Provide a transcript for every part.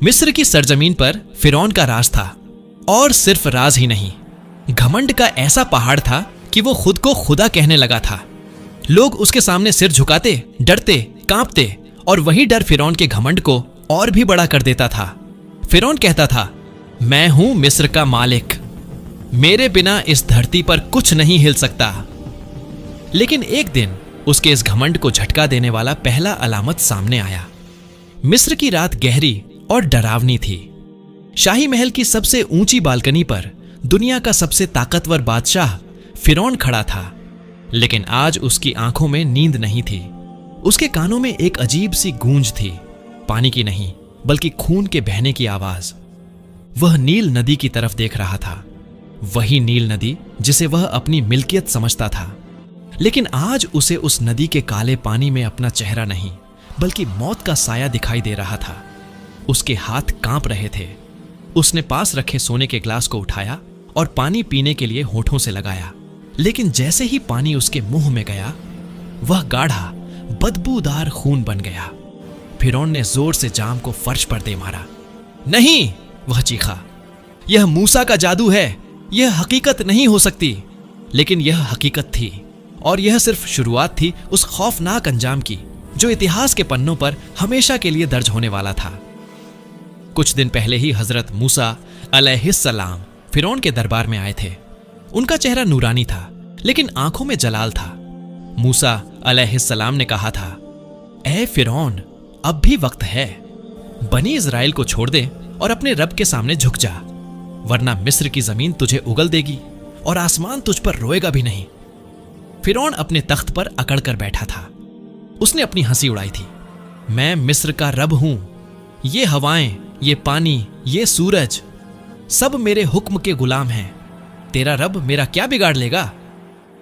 मिस्र की सरजमीन पर फिरौन का राज था, और सिर्फ राज ही नहीं, घमंड का ऐसा पहाड़ था कि वो खुद को खुदा कहने लगा था। लोग उसके सामने सिर झुकाते, डरते, कांपते, और वही डर फिरौन के घमंड को और भी बड़ा कर देता था। फिरौन कहता था, मैं हूं मिस्र का मालिक, मेरे बिना इस धरती पर कुछ नहीं हिल सकता। लेकिन एक दिन उसके इस घमंड को झटका देने वाला पहला अलामत सामने आया। मिस्र की रात गहरी और डरावनी थी। शाही महल की सबसे ऊंची बालकनी पर दुनिया का सबसे ताकतवर बादशाह फिरौन खड़ा था, लेकिन आज उसकी आंखों में नींद नहीं थी। उसके कानों में एक अजीब सी गूंज थी, पानी की नहीं बल्कि खून के बहने की आवाज। वह नील नदी की तरफ देख रहा था, वही नील नदी जिसे वह अपनी मिल्कियत समझता था। लेकिन आज उसे उस नदी के काले पानी में अपना चेहरा नहीं बल्कि मौत का साया दिखाई दे रहा था। उसके हाथ कांप रहे थे। उसने पास रखे सोने के ग्लास को उठाया और पानी पीने के लिए होठों से लगाया, लेकिन जैसे ही पानी उसके मुंह में गया, वह गाढ़ा बदबूदार खून बन गया। फिरौन ने जोर से जाम को फर्श पर दे मारा। नहीं, वह चीखा, यह मूसा का जादू है, यह हकीकत नहीं हो सकती। लेकिन यह हकीकत थी, और यह सिर्फ शुरुआत थी उस खौफनाक अंजाम की जो इतिहास के पन्नों पर हमेशा के लिए दर्ज होने वाला था। कुछ दिन पहले ही हजरत मूसा अलैहिस्सलाम फिरौन के दरबार में आए थे। उनका चेहरा नूरानी था, लेकिन आंखों में जलाल था। मूसा अलैहिस्सलाम ने कहा था, ऐ फिरौन, अब भी वक्त है, बनी इज़राइल को छोड़ दे और अपने रब के सामने झुक जा, वरना मिस्र की जमीन तुझे उगल देगी और आसमान तुझ पर रोएगा भी नहीं। फिरौन अपने तख्त पर अकड़ कर बैठा था। उसने अपनी हंसी उड़ाई थी। मैं मिस्र का रब हूं, ये हवाएं, ये पानी, ये सूरज, सब मेरे हुक्म के गुलाम हैं। तेरा रब मेरा क्या बिगाड़ लेगा?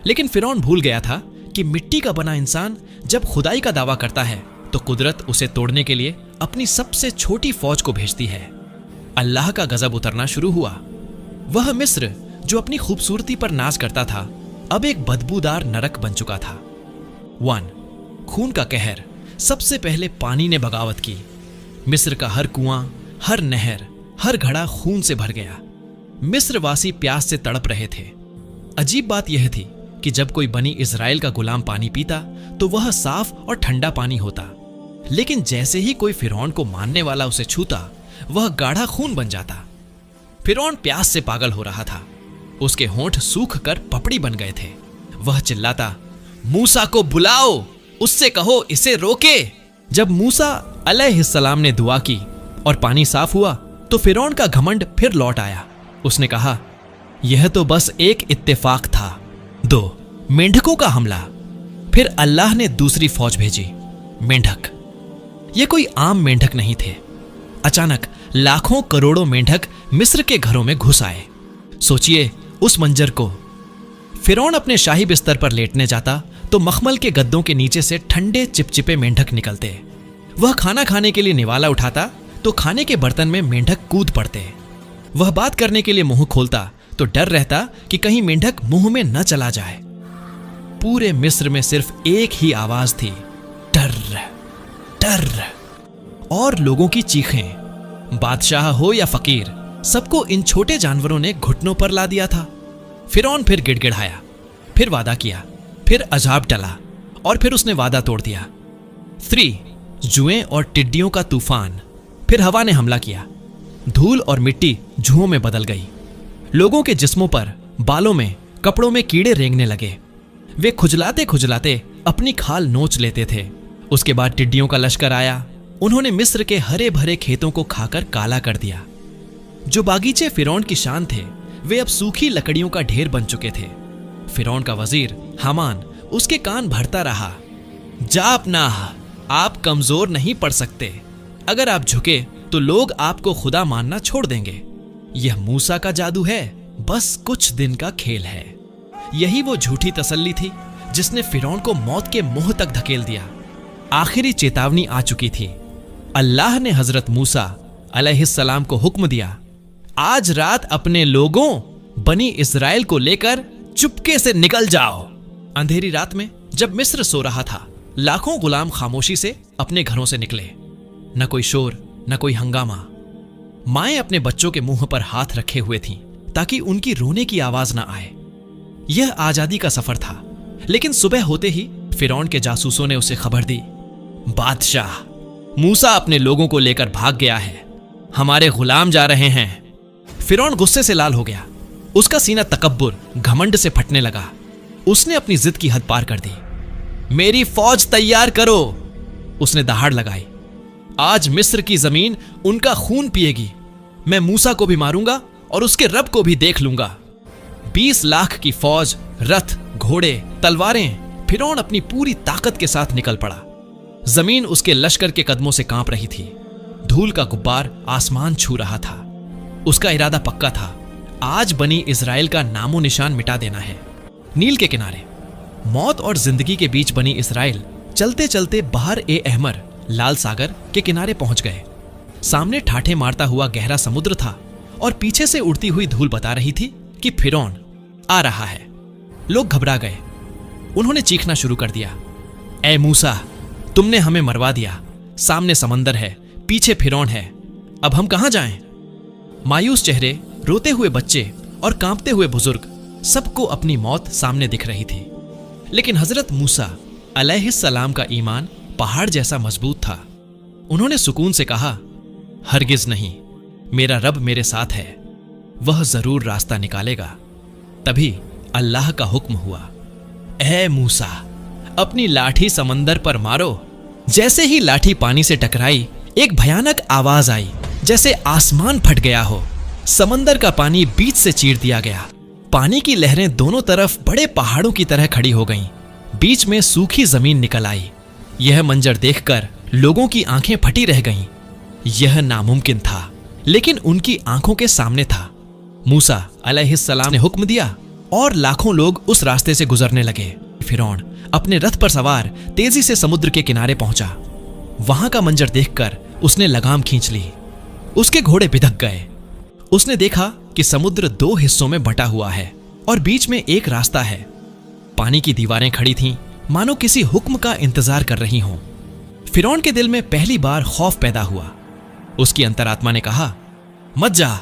लेकिन फिरौन भूल गया था कि मिट्टी का बना इंसान जब खुदाई का दावा करता है तो कुदरत उसे तोड़ने के लिए अपनी सबसे छोटी फौज को भेजती है। अल्लाह का गजब उतरना शुरू हुआ। वह मिस्र जो अपनी खूबसूरती पर नाज करता था, अब एक बदबूदार नरक बन चुका था। 1. खून का कहर। सबसे पहले पानी ने बगावत की। मिस्र का हर कुआं, हर नहर, हर घड़ा खून से भर गया। मिस्रवासी प्यास से तड़प रहे थे। अजीब बात यह थी कि जब कोई बनी इज़राइल का गुलाम पानी पीता तो वह साफ और ठंडा पानी होता, लेकिन जैसे ही कोई फिरौन को मानने वाला उसे छूता, वह गाढ़ा खून बन जाता। फिरौन प्यास से पागल हो रहा था। उसके होंठ सूख कर पपड़ी बन गए थे। वह चिल्लाता, मूसा को बुलाओ, उससे कहो इसे रोके। जब मूसा अलैहिस्सलाम ने दुआ की और पानी साफ हुआ तो फिरौन का घमंड फिर लौट आया। उसने कहा, यह तो बस एक इत्तेफाक था। 2. मेंढकों का हमला। फिर अल्लाह ने दूसरी फौज भेजी। मेंढक। ये कोई आम मेंढक नहीं थे। अचानक लाखों करोड़ों मेंढक मिस्र के घरों में घुस आए। सोचिए उस मंजर को। फिरौन अपने शाही बिस्तर पर लेटने जाता तो मखमल के गद्दों के नीचे से ठंडे चिपचिपे मेंढक निकलते। वह खाना खाने के लिए निवाला उठाता तो खाने के बर्तन में मेंढक कूद पड़ते। वह बात करने के लिए मुंह खोलता तो डर रहता कि कहीं मेंढक मुंह में न चला जाए। पूरे मिस्र में सिर्फ एक ही आवाज थी, डर डर। और लोगों की चीखें। बादशाह हो या फकीर, सबको इन छोटे जानवरों ने घुटनों पर ला दिया था। फिरौन फिर गिड़गिड़ाया, फिर वादा किया, फिर अजाब टला, और फिर उसने वादा तोड़ दिया। 3. जुएं और टिड्डियों का तूफान। फिर हवा ने हमला किया। धूल और मिट्टी जुओं में बदल गई। लोगों के जिस्मों पर, बालों में, कपड़ों में कीड़े रेंगने लगे। वे खुजलाते खुजलाते अपनी खाल नोच लेते थे। उसके बाद टिड्डियों का लश्कर आया। उन्होंने मिस्र के हरे भरे खेतों को खाकर काला कर दिया। जो बागीचे फिरौन की शान थे, वे अब सूखी लकड़ियों का ढेर बन चुके थे। फिरौन का वजीर हामान उसके कान भरता रहा, जापनाह, आप कमजोर नहीं पड़ सकते। अगर आप झुके तो लोग आपको खुदा मानना छोड़ देंगे। यह मूसा का जादू है, बस कुछ दिन का खेल है। यही वो झूठी तसल्ली थी जिसने फिरौन को मौत के मुंह तक धकेल दिया। आखिरी चेतावनी आ चुकी थी। अल्लाह ने हजरत मूसा अलैहिस्सलाम को हुक्म दिया, आज रात अपने लोगों बनी इज़राइल को लेकर चुपके से निकल जाओ। अंधेरी रात में जब मिस्र सो रहा था, लाखों गुलाम खामोशी से अपने घरों से निकले। न कोई शोर, न कोई हंगामा, माएं अपने बच्चों के मुंह पर हाथ रखे हुए थीं ताकि उनकी रोने की आवाज ना आए। यह आजादी का सफर था, लेकिन सुबह होते ही फिरौन के जासूसों ने उसे खबर दी, बादशाह, मूसा अपने लोगों को लेकर भाग गया है, हमारे गुलाम जा रहे हैं। फिरौन गुस्से से लाल हो गया। उसका सीना तकब्बुर, घमंड से फटने लगा। उसने अपनी जिद की हद पार कर दी। मेरी फौज तैयार करो, उसने दहाड़ लगाई। आज मिस्र की जमीन उनका खून पिएगी। मैं मूसा को भी मारूंगा और उसके रब को भी देख लूंगा। 20 लाख की फौज, रथ, घोड़े, तलवारें। फिरौन अपनी पूरी ताकत के साथ निकल पड़ा। जमीन उसके लश्कर के कदमों से कांप रही थी। धूल का गुब्बार आसमान छू रहा था। उसका इरादा पक्का था, आज बनी इजराइल का नामो निशान मिटा देना है। नील के किनारे, मौत और जिंदगी के बीच बनी इजराइल चलते चलते बहर ए अहमर, लाल सागर के किनारे पहुंच गए। सामने ठाठे मारता हुआ गहरा समुद्र था और पीछे से उड़ती हुई धूल बता रही थी कि फिरौन आ रहा है। लोग घबरा गए। उन्होंने चीखना शुरू कर दिया, ए मूसा, तुमने हमें मरवा दिया। सामने समंदर है, पीछे फिरौन है, अब हम कहां जाएं? मायूस चेहरे, रोते हुए बच्चे और कांपते हुए बुजुर्ग, सबको अपनी मौत सामने दिख रही थी। लेकिन हजरत मूसा अलैहिस्सलाम का ईमान पहाड़ जैसा मजबूत था। उन्होंने सुकून से कहा, हरगिज नहीं, मेरा रब मेरे साथ है, वह जरूर रास्ता निकालेगा। तभी अल्लाह का हुक्म हुआ, ए मूसा, अपनी लाठी समंदर पर मारो। जैसे ही लाठी पानी से टकराई, एक भयानक आवाज आई, जैसे आसमान फट गया हो। समंदर का पानी बीच से चीर दिया गया। पानी की लहरें दोनों तरफ बड़े पहाड़ों की तरह खड़ी हो गईं। बीच में सूखी जमीन निकल आई। यह मंजर देखकर लोगों की आंखें फटी रह गईं। यह नामुमकिन था, लेकिन उनकी आंखों के सामने था। मूसा अलैहिस्सलाम ने हुक्म दिया और लाखों लोग उस रास्ते से गुजरने लगे। फिरौन अपने रथ पर सवार तेजी से समुद्र के किनारे पहुंचा। वहां का मंजर देखकर उसने लगाम खींच ली। उसके घोड़े बिधक गए। उसने देखा कि समुद्र 2 हिस्सों में बटा हुआ है और बीच में एक रास्ता है। पानी की दीवारें खड़ी थीं, मानो किसी हुक्म का इंतजार कर रही हों। फिरौन के दिल में पहली बार खौफ पैदा हुआ। उसकी अंतरात्मा ने कहा, मत जा,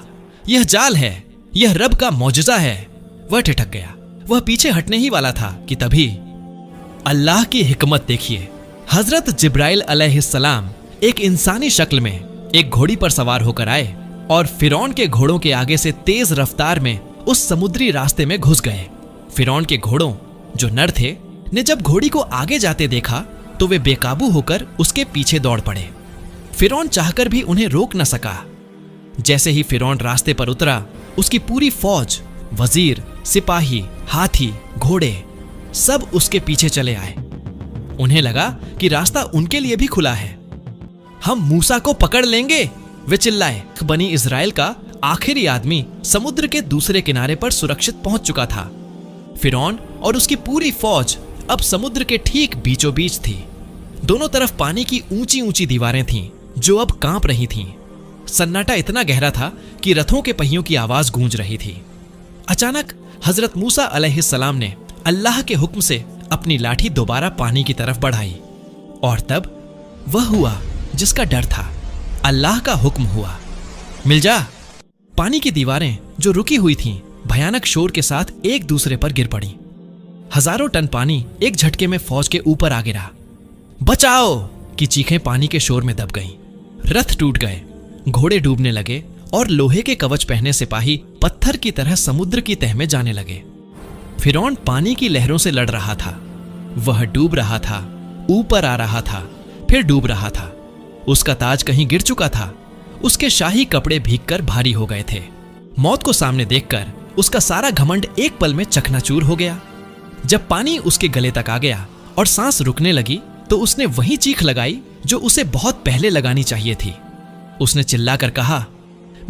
यह जाल है, यह रब का मौजज़ा है। वह ठिठक गया। वह पीछे हटने ही वाला था कि तभी अल्लाह की हिकमत देखिए। हजरत जिब्राइल अलैहिस्सलाम एक इंसानी शक्ल में एक घोड़ी पर सवार होकर आए और फिरौन के घोड़ों के आगे से तेज रफ्तार में उस समुद्री रास्ते में घुस गए। फिरौन के घोड़ों, जो नर थे, ने जब घोड़ी को आगे जाते देखा तो वे बेकाबू होकर उसके पीछे दौड़ पड़े। फिरौन चाहकर भी उन्हें रोक न सका। जैसे ही फिरौन रास्ते पर उतरा, उसकी पूरी फौज, वजीर, सिपाही, हाथी, घोड़े सब उसके पीछे चले आए। उन्हें लगा कि रास्ता उनके लिए भी खुला है। हम मूसा को पकड़ लेंगे, वे चिल्लाए। बनी इजराइल का आखिरी आदमी समुद्र के दूसरे किनारे पर सुरक्षित पहुंच चुका था। फिरौन और उसकी पूरी फौज अब समुद्र के ठीक बीचों बीच थी। दोनों तरफ पानी की ऊंची ऊंची दीवारें थीं, जो अब कांप रही थीं। सन्नाटा इतना गहरा था कि रथों के पहियों की आवाज गूंज रही थी। अचानक हजरत मूसा अलैहिस्सलाम ने अल्लाह के हुक्म से अपनी लाठी दोबारा पानी की तरफ बढ़ाई और तब वह हुआ जिसका डर था। अल्लाह का हुक्म हुआ, मिल जा। पानी की दीवारें जो रुकी हुई थीं, भयानक शोर के साथ एक दूसरे पर गिर पड़ी। हजारों टन पानी एक झटके में फौज के ऊपर आ गिरा। बचाओ की चीखें पानी के शोर में दब गईं। रथ टूट गए, घोड़े डूबने लगे और लोहे के कवच पहने सिपाही पत्थर की तरह समुद्र की तह में जाने लगे। फिरौन पानी की लहरों से लड़ रहा था। वह डूब रहा था, ऊपर आ रहा था, फिर डूब रहा था। उसका ताज कहीं गिर चुका था। उसके शाही कपड़े भीगकर भारी हो गए थे। मौत को सामने देखकर उसका सारा घमंड एक पल में चकनाचूर हो गया। जब पानी उसके गले तक आ गया और सांस रुकने लगी तो उसने वही चीख लगाई जो उसे बहुत पहले लगानी चाहिए थी। उसने चिल्लाकर कहा,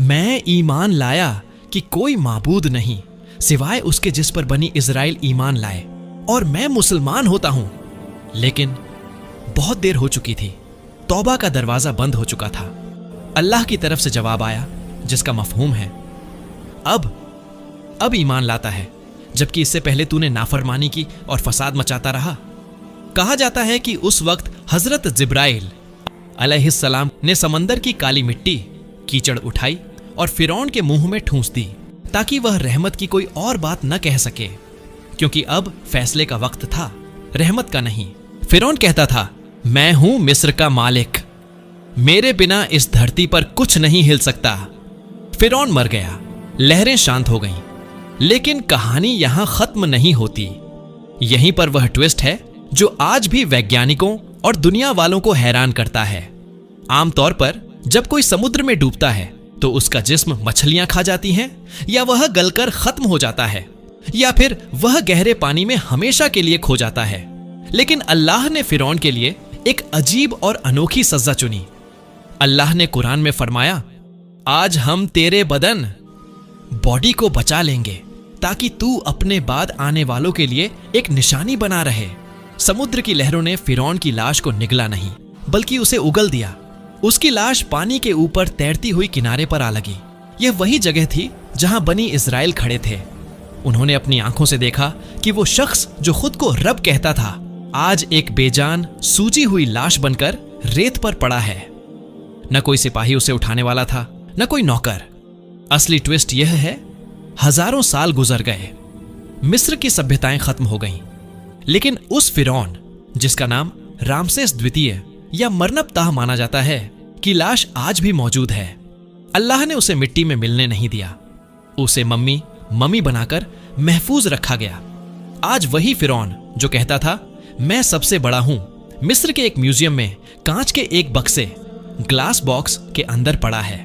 मैं ईमान लाया कि कोई माबूद नहीं सिवाय उसके जिस पर बनी इजराइल ईमान लाए, और मैं मुसलमान होता हूं। लेकिन बहुत देर हो चुकी थी। तौबा का दरवाजा बंद हो चुका था। अल्लाह की तरफ से जवाब आया जिसका मफहूम है, अब ईमान लाता है, जबकि इससे पहले तूने नाफरमानी की और फसाद मचाता रहा। कहा जाता है कि उस वक्त हजरत जिब्राइल अलैहिस्सलाम ने समंदर की काली मिट्टी कीचड़ उठाई और फिरौन के मुंह में ठूंस दी, ताकि वह रहमत की कोई और बात न कह सके, क्योंकि अब फैसले का वक्त था, रहमत का नहीं। फिरौन कहता था, मैं हूं मिस्र का मालिक, मेरे बिना इस धरती पर कुछ नहीं हिल सकता। फिरौन मर गया, लहरें शांत हो गईं, लेकिन कहानी यहां खत्म नहीं होती। यहीं पर वह ट्विस्ट है जो आज भी वैज्ञानिकों और दुनिया वालों को हैरान करता है। आमतौर पर जब कोई समुद्र में डूबता है तो उसका जिस्म मछलियां खा जाती हैं, या वह गलकर खत्म हो जाता है, या फिर वह गहरे पानी में हमेशा के लिए खो जाता है। लेकिन अल्लाह ने फिरौन के लिए एक अजीब और अनोखी सजा चुनी। अल्लाह ने कुरान में फरमाया, आज हम तेरे बदन, बॉडी को बचा लेंगे ताकि तू अपने बाद आने वालों के लिए एक निशानी बना रहे। समुद्र की लहरों ने फिरौन की लाश को निगला नहीं, बल्कि उसे उगल दिया। उसकी लाश पानी के ऊपर तैरती हुई किनारे पर आ लगी। यह वही जगह थी जहां बनी इजराइल खड़े थे। उन्होंने अपनी आंखों से देखा कि वो शख्स जो खुद को रब कहता था, आज एक बेजान सूजी हुई लाश बनकर रेत पर पड़ा है। न कोई सिपाही उसे उठाने वाला था, न कोई नौकर। असली ट्विस्ट यह है, हजारों साल गुजर गए, मिस्र की सभ्यताएं खत्म हो गईं, लेकिन उस फिरौन जिसका नाम रामसेस द्वितीय या मरनबताह माना जाता है की लाश आज भी मौजूद है। अल्लाह ने उसे मिट्टी में मिलने नहीं दिया, उसे मम्मी बनाकर महफूज रखा गया। आज वही फिरौन जो कहता था, मैं सबसे बड़ा हूं, मिस्र के एक म्यूजियम में कांच के एक बक्से, ग्लास बॉक्स के अंदर पड़ा है।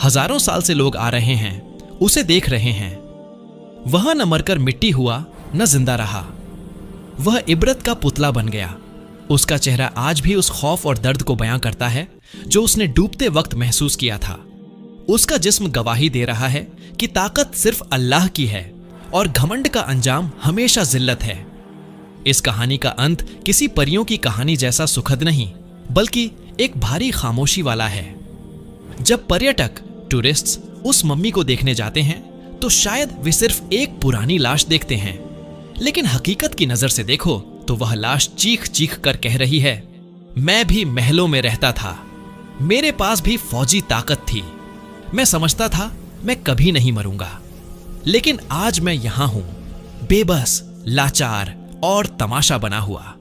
हजारों साल से लोग आ रहे हैं, उसे देख रहे हैं। वह न मरकर मिट्टी हुआ, न जिंदा रहा। वह इबरत का पुतला बन गया। उसका चेहरा आज भी उस खौफ और दर्द को बयां करता है जो उसने डूबते वक्त महसूस किया था। उसका जिस्म गवाही दे रहा है कि ताकत सिर्फ अल्लाह की है और घमंड का अंजाम हमेशा जिल्लत है। इस कहानी का अंत किसी परियों की कहानी जैसा सुखद नहीं, बल्कि एक भारी खामोशी वाला है। जब पर्यटक, टूरिस्ट्स उस मम्मी को देखने जाते हैं तो शायद वे सिर्फ एक पुरानी लाश देखते हैं, लेकिन हकीकत की नजर से देखो तो वह लाश चीख चीख कर कह रही है, मैं भी महलों में रहता था, मेरे पास भी फौजी ताकत थी, मैं समझता था मैं कभी नहीं मरूंगा, लेकिन आज मैं यहां हूं, बेबस, लाचार और तमाशा बना हुआ।